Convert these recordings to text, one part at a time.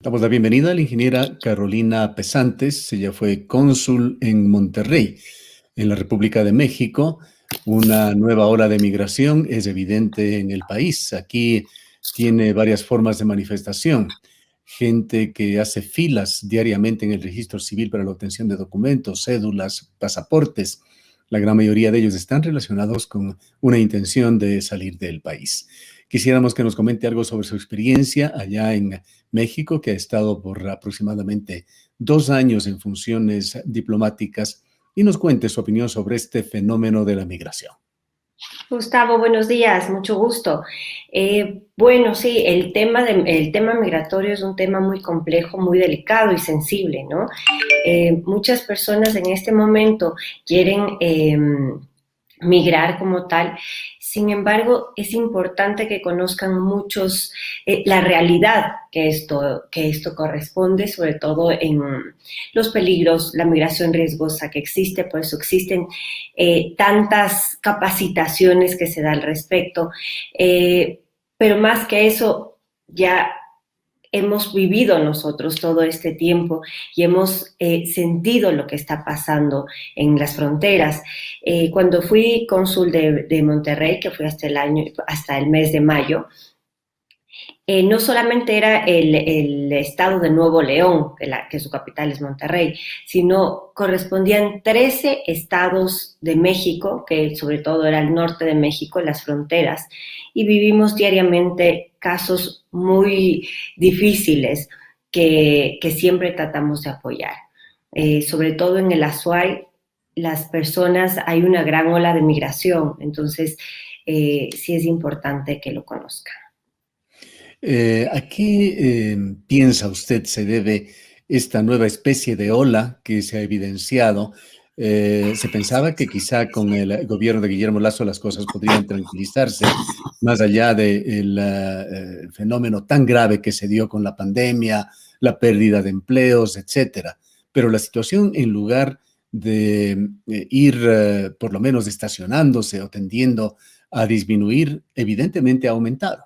Damos la bienvenida a la ingeniera Carolina Pesantes. Ella fue cónsul en Monterrey, en la República de México. Una nueva ola de migración es evidente en el país. Aquí tiene varias formas de manifestación. Gente que hace filas diariamente en el registro civil para la obtención de documentos, cédulas, pasaportes. La gran mayoría de ellos están relacionados con una intención de salir del país. Quisiéramos que nos comente algo sobre su experiencia allá en México, que ha estado por aproximadamente 2 años en funciones diplomáticas, y nos cuente su opinión sobre este fenómeno de la migración. Gustavo, buenos días, mucho gusto. Bueno, sí, el tema migratorio es un tema muy complejo, muy delicado y sensible, ¿no? Muchas personas en este momento quieren migrar como tal. Sin embargo, es importante que conozcan muchos la realidad que esto corresponde, sobre todo en los peligros, la migración riesgosa que existe. Por eso existen tantas capacitaciones que se da al respecto. Pero más que eso, ya hemos vivido nosotros todo este tiempo y hemos sentido lo que está pasando en las fronteras. Cuando fui cónsul de Monterrey, que fui hasta el mes de mayo, no solamente era el estado de Nuevo León, que su capital es Monterrey, sino correspondían 13 estados de México, que sobre todo era el norte de México, las fronteras, y vivimos diariamente casos muy difíciles que siempre tratamos de apoyar. Sobre todo en el Azuay, las personas, hay una gran ola de migración, entonces sí es importante que lo conozcan. ¿A qué piensa usted se debe esta nueva especie de ola que se ha evidenciado? Se pensaba que quizá con el gobierno de Guillermo Lasso las cosas podrían tranquilizarse, más allá del fenómeno tan grave que se dio con la pandemia, la pérdida de empleos, etcétera. Pero la situación, en lugar de ir por lo menos estacionándose o tendiendo a disminuir, evidentemente ha aumentado.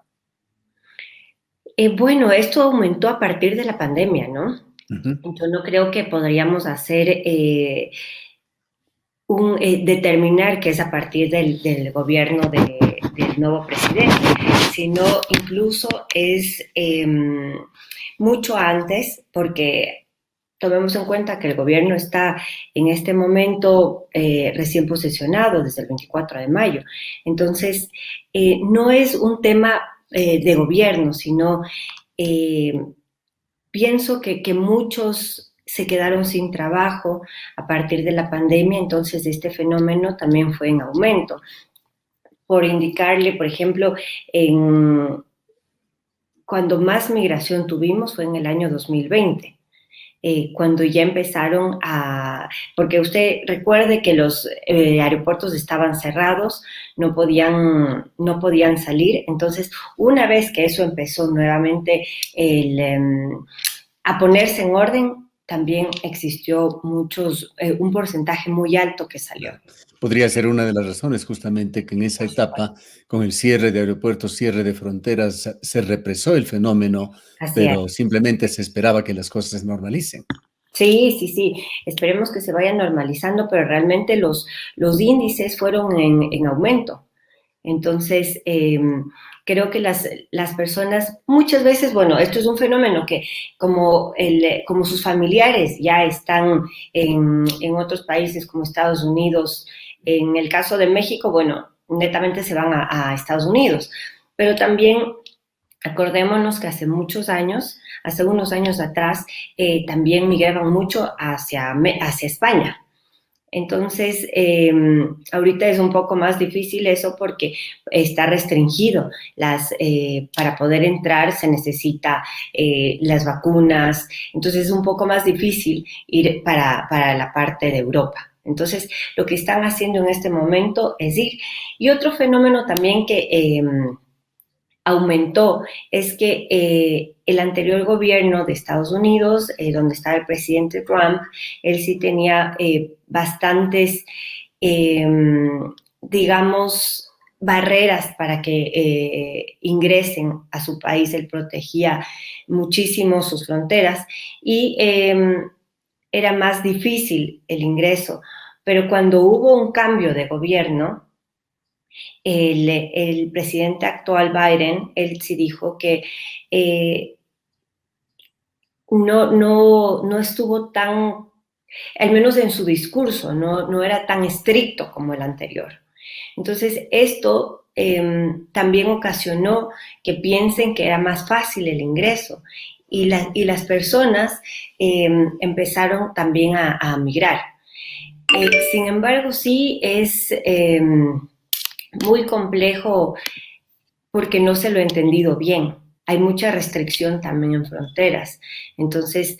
Bueno, esto aumentó a partir de la pandemia, ¿no? Ujú. Yo no creo que podríamos hacer determinar que es a partir del gobierno del nuevo presidente, sino incluso es mucho antes, porque tomemos en cuenta que el gobierno está en este momento recién posesionado desde el 24 de mayo. Entonces, no es un tema de gobierno, sino eh, pienso que muchos se quedaron sin trabajo a partir de la pandemia, entonces este fenómeno también fue en aumento. Por indicarle, por ejemplo, cuando más migración tuvimos fue en el año 2020. Cuando ya empezaron porque usted recuerde que los aeropuertos estaban cerrados, no podían salir, entonces una vez que eso empezó nuevamente a ponerse en orden, también existió un porcentaje muy alto que salió. Podría ser una de las razones justamente que en esa etapa, con el cierre de aeropuertos, cierre de fronteras, se represó el fenómeno, Así es. pero simplemente se esperaba que las cosas se normalicen. Sí, sí, sí. Esperemos que se vaya normalizando, pero realmente los índices fueron en aumento. Entonces, creo que las personas muchas veces, bueno, esto es un fenómeno que como sus familiares ya están en otros países como Estados Unidos, en el caso de México, bueno, netamente se van a Estados Unidos, pero también acordémonos que hace unos años atrás, también migraban mucho hacia España. Entonces, ahorita es un poco más difícil eso porque está restringido. Para poder entrar se necesita las vacunas, entonces es un poco más difícil ir para la parte de Europa. Entonces, lo que están haciendo en este momento es ir. Y otro fenómeno también que aumentó es que el anterior gobierno de Estados Unidos, donde estaba el presidente Trump, él sí tenía bastantes, digamos, barreras para que ingresen a su país. Él protegía muchísimo sus fronteras y era más difícil el ingreso. Pero cuando hubo un cambio de gobierno, el presidente actual, Biden, él sí dijo que no estuvo tan, al menos en su discurso, no era tan estricto como el anterior. Entonces, esto también ocasionó que piensen que era más fácil el ingreso y las personas empezaron también a migrar. Sin embargo, sí es muy complejo porque no se lo he entendido bien. Hay mucha restricción también en fronteras. Entonces,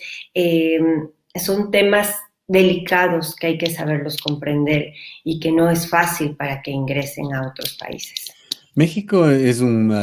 son temas delicados que hay que saberlos comprender y que no es fácil para que ingresen a otros países. México es un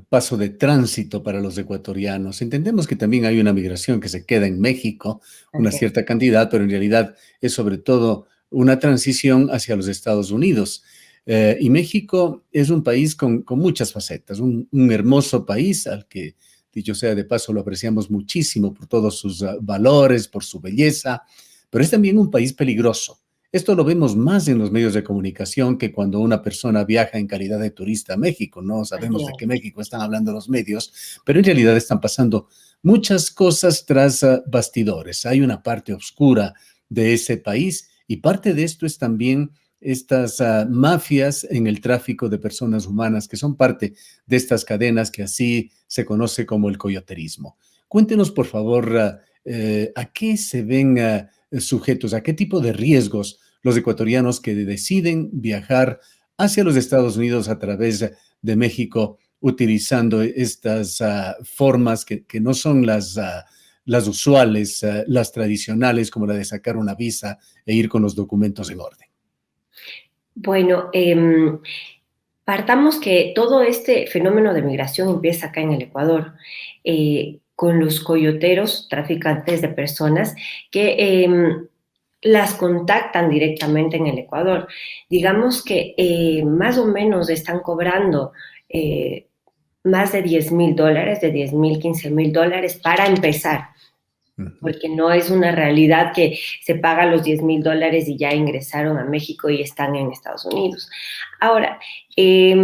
paso de tránsito para los ecuatorianos. Entendemos que también hay una migración que se queda en México, una Así es. cierta cantidad, pero en realidad es sobre todo una transición hacia los Estados Unidos. Y México es un país con muchas facetas, un hermoso país al que, dicho sea de paso, lo apreciamos muchísimo por todos sus valores, por su belleza, pero es también un país peligroso. Esto lo vemos más en los medios de comunicación que cuando una persona viaja en calidad de turista a México. No Así sabemos de qué es. México están hablando los medios, pero en realidad están pasando muchas cosas tras bastidores. Hay una parte oscura de ese país y parte de esto es también estas mafias en el tráfico de personas humanas que son parte de estas cadenas que así se conoce como el coyoterismo. Cuéntenos, por favor, a qué se ven sujetos, a qué tipo de riesgos los ecuatorianos que deciden viajar hacia los Estados Unidos a través de México utilizando estas formas que no son las usuales, las tradicionales, como la de sacar una visa e ir con los documentos en orden. Bueno, partamos que todo este fenómeno de migración empieza acá en el Ecuador, con los coyoteros, traficantes de personas, que las contactan directamente en el Ecuador. Digamos que más o menos están cobrando más de $10,000, de 10,000, $15,000 para empezar, Ujú. porque no es una realidad que se paga los $10,000 y ya ingresaron a México y están en Estados Unidos. Ahora, eh,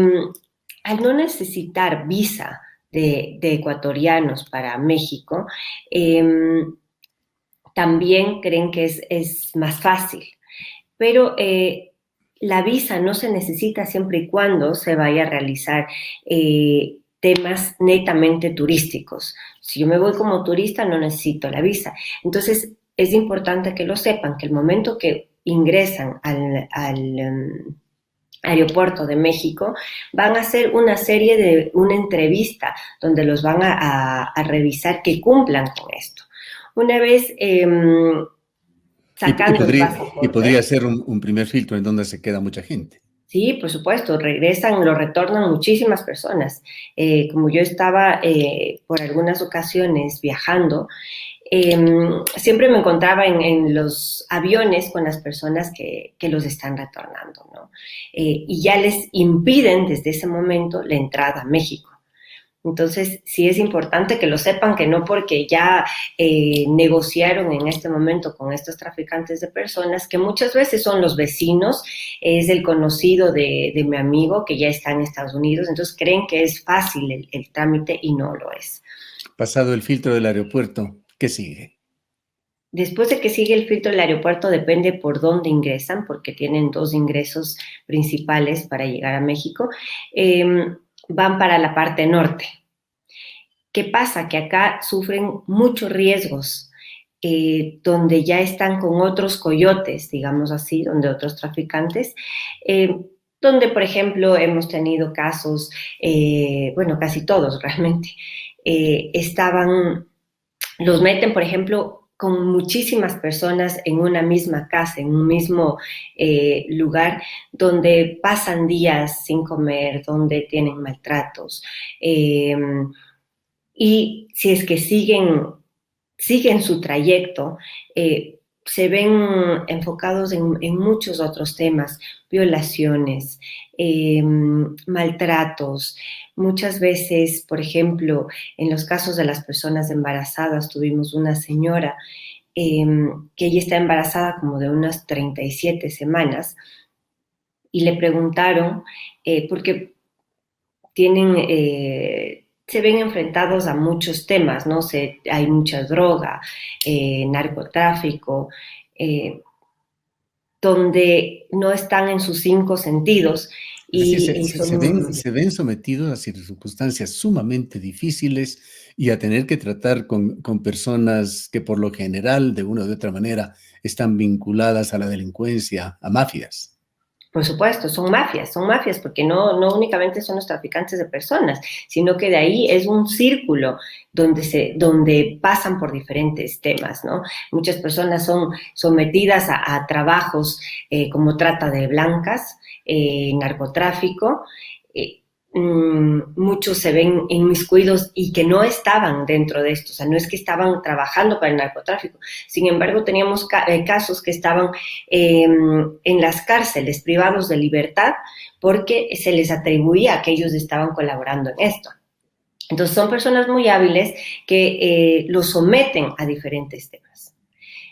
al no necesitar visa de ecuatorianos para México, también creen que es más fácil. Pero la visa no se necesita siempre y cuando se vaya a realizar temas netamente turísticos. Si yo me voy como turista, no necesito la visa. Entonces, es importante que lo sepan, que el momento que ingresan al aeropuerto de México, van a hacer una entrevista donde los van a revisar que cumplan con esto. Una vez Y, y sacando el podría, y pasaporte. podría ser un primer filtro en donde se queda mucha gente. Sí, por supuesto, regresan, lo retornan muchísimas personas. Como yo estaba por algunas ocasiones viajando, eh, siempre me encontraba en los aviones con las personas que los están retornando, ¿no? Y ya les impiden desde ese momento la entrada a México. Entonces, sí es importante que lo sepan, que no porque ya negociaron en este momento con estos traficantes de personas, que muchas veces son los vecinos, es el conocido de mi amigo que ya está en Estados Unidos, entonces creen que es fácil el trámite y no lo es. Pasado el filtro del aeropuerto, ¿qué sigue? Después de que sigue el filtro del aeropuerto, depende por dónde ingresan, porque tienen dos ingresos principales para llegar a México, van para la parte norte. ¿Qué pasa? Que acá sufren muchos riesgos, donde ya están con otros coyotes, digamos así, donde otros traficantes, eh, donde, por ejemplo, hemos tenido casos, bueno, casi todos realmente, los meten, por ejemplo, con muchísimas personas en una misma casa, en un mismo lugar, donde pasan días sin comer, donde tienen maltratos. Y si es que siguen su trayecto, se ven enfocados en muchos otros temas, violaciones, maltratos. Muchas veces, por ejemplo, en los casos de las personas embarazadas, tuvimos una señora que ella está embarazada como de unas 37 semanas y le preguntaron, porque tienen, se ven enfrentados a muchos temas, ¿no? Hay mucha droga, narcotráfico, eh, donde no están en sus cinco sentidos Es decir, y son... se ven sometidos a circunstancias sumamente difíciles y a tener que tratar con personas que por lo general, de una u otra manera, están vinculadas a la delincuencia, a mafias. Por supuesto, son mafias, porque no únicamente son los traficantes de personas, sino que de ahí es un círculo donde pasan por diferentes temas, ¿no? Muchas personas son sometidas a trabajos como trata de blancas, narcotráfico, eh, muchos se ven inmiscuidos y que no estaban dentro de esto, o sea, no es que estaban trabajando para el narcotráfico, sin embargo teníamos casos que estaban en las cárceles privados de libertad porque se les atribuía que ellos estaban colaborando en esto. Entonces son personas muy hábiles que los someten a diferentes temas.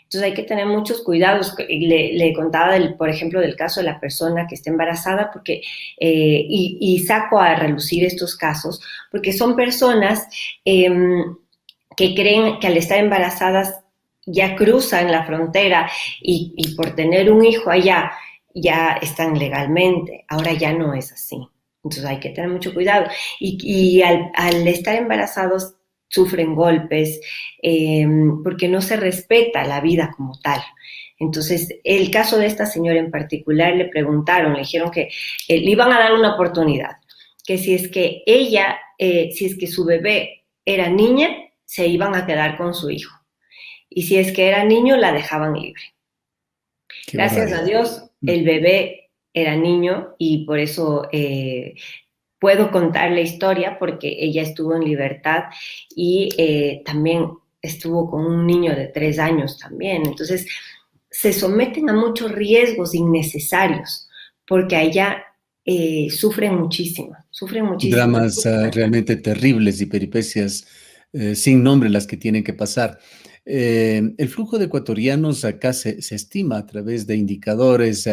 Entonces hay que tener muchos cuidados. Le contaba, por ejemplo, del caso de la persona que está embarazada, porque, y saco a relucir estos casos, porque son personas que creen que al estar embarazadas ya cruzan la frontera y por tener un hijo allá ya están legalmente. Ahora ya no es así. Entonces hay que tener mucho cuidado. Y al estar embarazados sufren golpes, porque no se respeta la vida como tal. Entonces, el caso de esta señora en particular, le preguntaron, le dijeron que le iban a dar una oportunidad, que si es que ella, si es que su bebé era niña, se iban a quedar con su hijo. Y si es que era niño, la dejaban libre. Qué Gracias a barbaridad. Dios, el bebé era niño y por eso puedo contar la historia porque ella estuvo en libertad y también estuvo con un niño de 3 años también. Entonces, se someten a muchos riesgos innecesarios porque allá sufren muchísimo, sufren muchísimo. Dramas realmente terribles y peripecias sin nombre las que tienen que pasar. El flujo de ecuatorianos acá se estima a través de indicadores,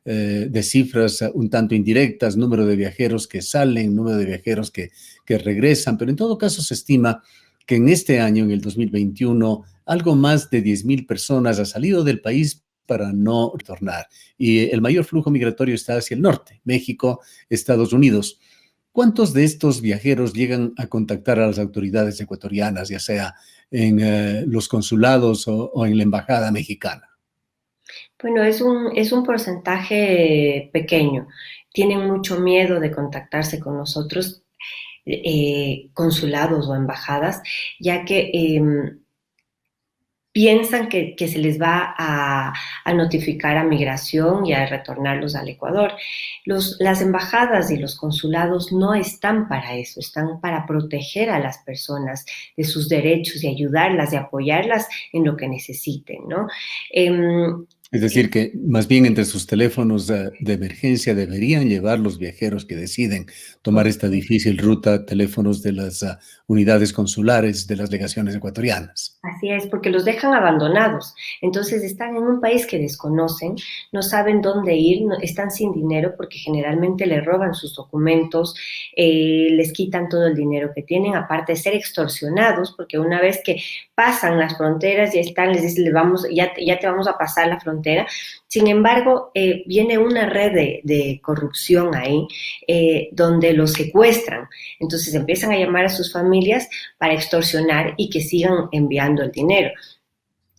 de cifras un tanto indirectas, número de viajeros que salen, número de viajeros que regresan, pero en todo caso se estima que en este año, en el 2021, algo más de 10.000 personas ha salido del país para no retornar. Y el mayor flujo migratorio está hacia el norte, México, Estados Unidos. ¿Cuántos de estos viajeros llegan a contactar a las autoridades ecuatorianas, ya sea en los consulados o en la embajada mexicana? Bueno, es un porcentaje pequeño. Tienen mucho miedo de contactarse con nosotros, consulados o embajadas, ya que piensan que se les va a notificar a migración y a retornarlos al Ecuador. Las embajadas y los consulados no están para eso, están para proteger a las personas de sus derechos y ayudarlas y apoyarlas en lo que necesiten, ¿no? Es decir, que más bien entre sus teléfonos de emergencia deberían llevar los viajeros que deciden tomar esta difícil ruta, teléfonos de las unidades consulares de las legaciones ecuatorianas. Así es, porque los dejan abandonados. Entonces están en un país que desconocen, no saben dónde ir, están sin dinero porque generalmente les roban sus documentos, les quitan todo el dinero que tienen, aparte de ser extorsionados, porque una vez que pasan las fronteras ya están, les dicen, ya te vamos a pasar la frontera. Sin embargo, viene una red de corrupción ahí, donde los secuestran. Entonces empiezan a llamar a sus familias para extorsionar y que sigan enviando el dinero.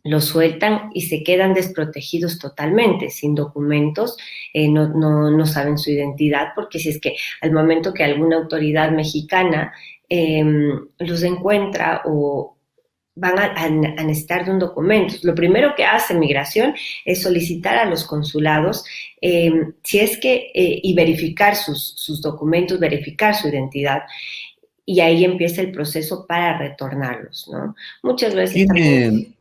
Los sueltan y se quedan desprotegidos totalmente, sin documentos, no saben su identidad, porque si es que al momento que alguna autoridad mexicana los encuentra o van a necesitar de un documento. Lo primero que hace Migración es solicitar a los consulados si es que, y verificar sus documentos, verificar su identidad, y ahí empieza el proceso para retornarlos, ¿no? Muchas veces también... ¿Tiene,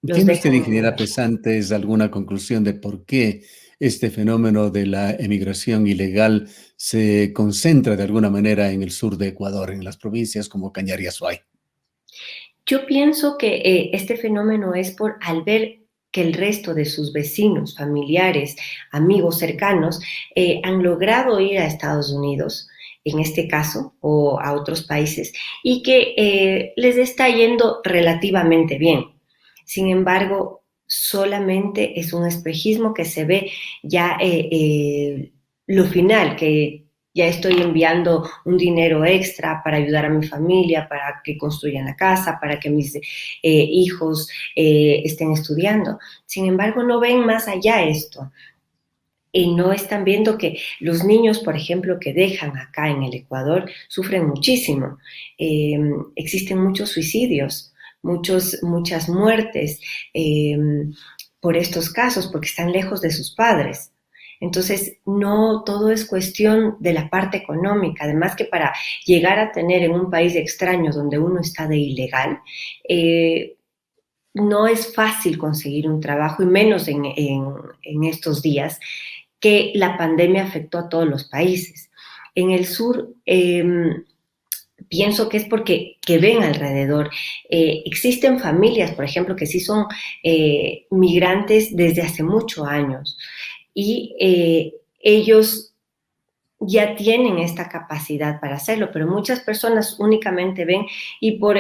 los ¿Tiene usted, dejan ingeniera emigrar. Pesantes, alguna conclusión de por qué este fenómeno de la emigración ilegal se concentra de alguna manera en el sur de Ecuador, en las provincias como Cañar y Azuay? Yo pienso que este fenómeno es por al ver que el resto de sus vecinos, familiares, amigos cercanos han logrado ir a Estados Unidos, en este caso, o a otros países, y que les está yendo relativamente bien. Sin embargo, solamente es un espejismo que se ve ya lo final, que ya estoy enviando un dinero extra para ayudar a mi familia, para que construyan la casa, para que mis hijos estén estudiando. Sin embargo, no ven más allá esto. Y no están viendo que los niños, por ejemplo, que dejan acá en el Ecuador, sufren muchísimo. Existen muchos suicidios, muchas muertes eh, por estos casos, porque están lejos de sus padres. Entonces, no todo es cuestión de la parte económica. Además que para llegar a tener en un país extraño donde uno está de ilegal, no es fácil conseguir un trabajo y menos en estos días que la pandemia afectó a todos los países. En el sur, pienso que es porque que ven alrededor. Existen familias, por ejemplo, que sí son migrantes desde hace muchos años y ellos ya tienen esta capacidad para hacerlo, pero muchas personas únicamente ven y por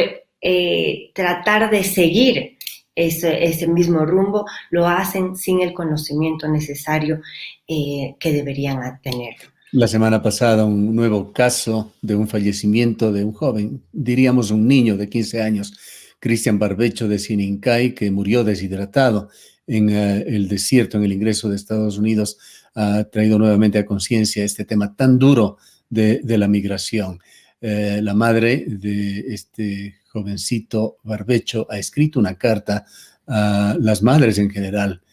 tratar de seguir ese mismo rumbo lo hacen sin el conocimiento necesario que deberían tener. La semana pasada, un nuevo caso de un fallecimiento de un joven, diríamos un niño de 15 años, Cristian Barbecho de Sinincay, que murió deshidratado en el desierto, en el ingreso de Estados Unidos, ha traído nuevamente a conciencia este tema tan duro de la migración. La madre de este jovencito Barbecho ha escrito una carta a las madres en general,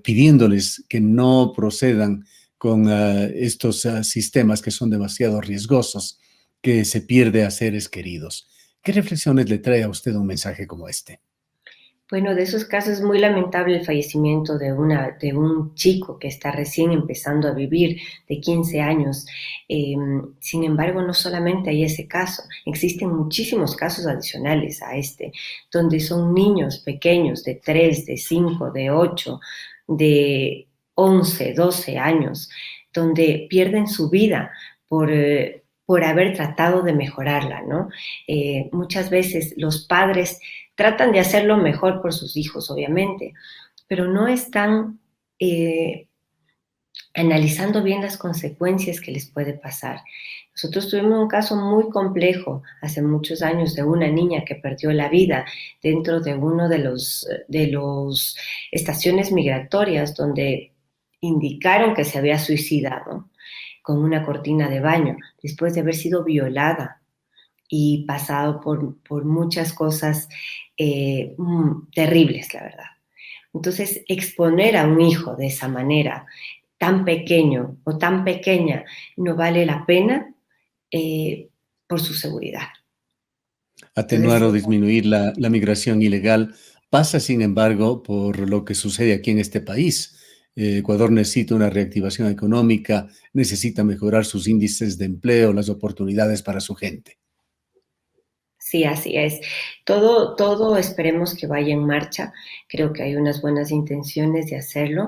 pidiéndoles que no procedan con estos sistemas que son demasiado riesgosos, que se pierde a seres queridos. ¿Qué reflexiones le trae a usted un mensaje como este? Bueno, de esos casos es muy lamentable el fallecimiento de un chico que está recién empezando a vivir, de 15 años. Sin embargo, no solamente hay ese caso, existen muchísimos casos adicionales a este, donde son niños pequeños de 3, de 5, de 8, de 11, 12 años, donde pierden su vida por haber tratado de mejorarla, ¿no? Muchas veces los padres tratan de hacerlo mejor por sus hijos, obviamente, pero no están analizando bien las consecuencias que les puede pasar. Nosotros tuvimos un caso muy complejo hace muchos años de una niña que perdió la vida dentro de uno de los estaciones migratorias donde indicaron que se había suicidado con una cortina de baño después de haber sido violada y pasado por muchas cosas terribles, la verdad. Entonces, exponer a un hijo de esa manera, tan pequeño o tan pequeña, no vale la pena eh, por su seguridad. Atenuar Entonces, o disminuir la migración ilegal pasa, sin embargo, por lo que sucede aquí en este país. Ecuador necesita una reactivación económica, necesita mejorar sus índices de empleo, las oportunidades para su gente. sí, así es. Todo esperemos que vaya en marcha. Creo que hay unas buenas intenciones de hacerlo.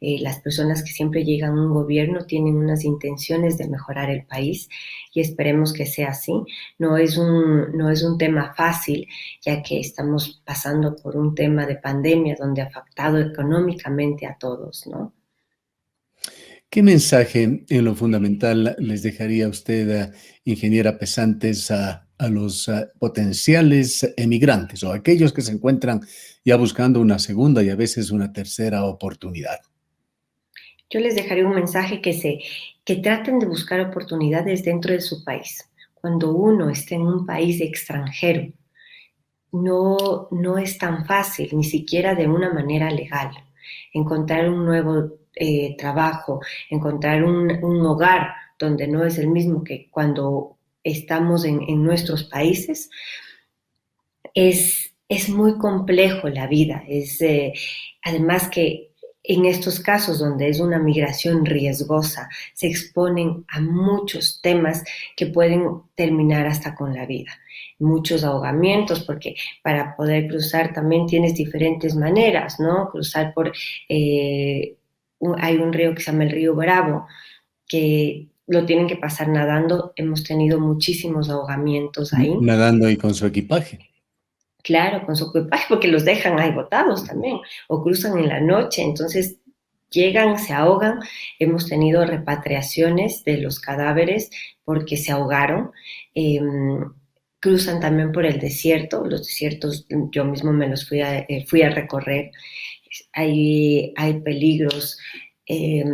Las personas que siempre llegan a un gobierno tienen unas intenciones de mejorar el país y esperemos que sea así. No es un tema fácil, ya que estamos pasando por un tema de pandemia donde ha afectado económicamente a todos, ¿no? ¿Qué mensaje en lo fundamental les dejaría usted, ingeniera Pesantes, a los potenciales emigrantes o aquellos que se encuentran ya buscando una segunda y a veces una tercera oportunidad? Yo les dejaré un mensaje que traten de buscar oportunidades dentro de su país. Cuando uno está en un país extranjero, no es tan fácil, ni siquiera de una manera legal, encontrar un nuevo trabajo, encontrar un hogar donde no es el mismo que cuando estamos en nuestros países, es es muy complejo la vida. Además que en estos casos donde es una migración riesgosa, se exponen a muchos temas que pueden terminar hasta con la vida. Muchos ahogamientos, porque para poder cruzar también tienes diferentes maneras, ¿no? Cruzar hay un río que se llama el río Bravo, que lo tienen que pasar nadando. Hemos tenido muchísimos ahogamientos ahí. Nadando y con su equipaje. Claro, con su equipaje, porque los dejan ahí botados también, o cruzan en la noche, entonces llegan, se ahogan. Hemos tenido repatriaciones de los cadáveres porque se ahogaron. Eh, Cruzan también por el desierto. Los desiertos yo mismo me los fui a recorrer. Hay peligros eh,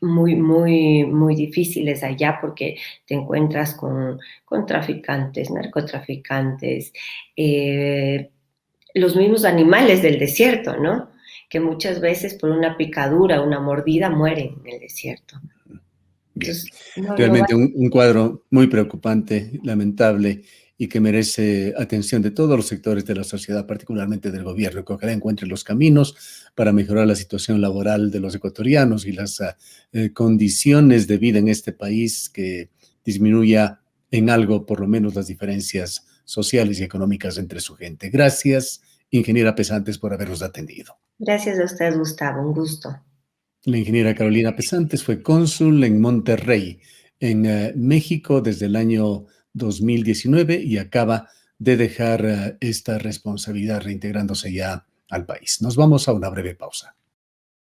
muy difíciles allá, porque te encuentras con traficantes, narcotraficantes, eh, los mismos animales del desierto, ¿no? Que muchas veces por una picadura, una mordida, mueren en el desierto. Bien, Entonces, no realmente vale. un cuadro muy preocupante, lamentable y que merece atención de todos los sectores de la sociedad, particularmente del gobierno, que ojalá encuentre los caminos para mejorar la situación laboral de los ecuatorianos y las condiciones de vida en este país, que disminuya en algo, por lo menos, las diferencias sociales y económicas entre su gente. Gracias, ingeniera Pesantes, por habernos atendido. Gracias a usted, Gustavo, un gusto. La ingeniera Carolina Pesantes fue cónsul en Monterrey, en México, desde el año 2019 y acaba de dejar esta responsabilidad reintegrándose ya al país. Nos vamos a una breve pausa.